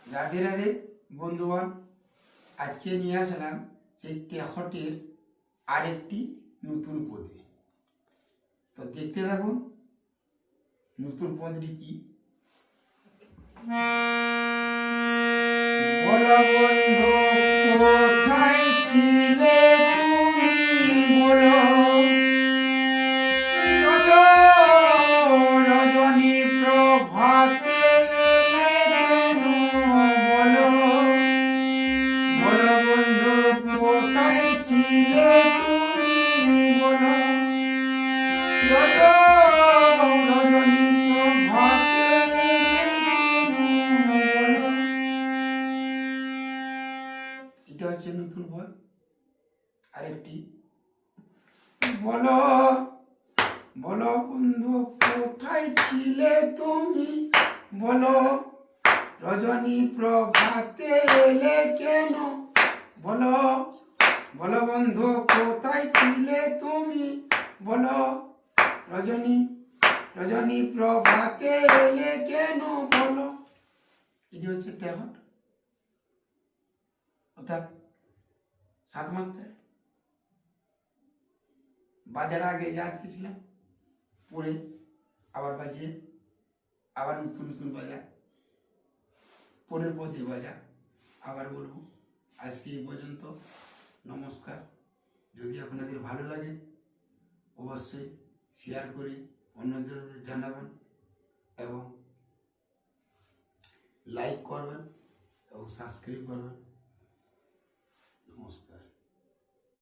রাধে রাধে বন্ধুগণ, আজকে নিয়ে আসলাম সেই তেহটের আরেকটি নতুন পদে। তো দেখতে থাকুন নতুন পদটি কি। বলো বন্ধু কোথায় ছিলে তুমি, বলো রজনী প্রভাতে এলে কেন, বলো বলো বন্ধু কোথায় ছিলে তুমি, বলো রজনী প্রভাতে এলে কেন, বলো। এটা হচ্ছে নতুন পদ। আরেকটি বলো বলো বন্ধু কোথায় ছিলে তুমি, বলো রজনী প্রভাতে এলে কেন, বলো বলো বন্ধু কোথায় ছিলে তুমি, বলো রজনী প্রভাতে এলে কেন, বলো। এটি হচ্ছে তেহট, অর্থাৎ সাত মাত্রায়। বাজার আগে যা দিয়েছিলাম পরে আবার বাজিয়ে আবার নতুন নতুন বাজার, পরের পথে বাজার আবার বলবো। আজকে এই পর্যন্ত, নমস্কার। যদি আপনাদের ভালো লাগে অবশ্যই শেয়ার করে অন্যদের জানাবেন এবং লাইক করবেন এবং সাবস্ক্রাইব করবেন। নমস্কার।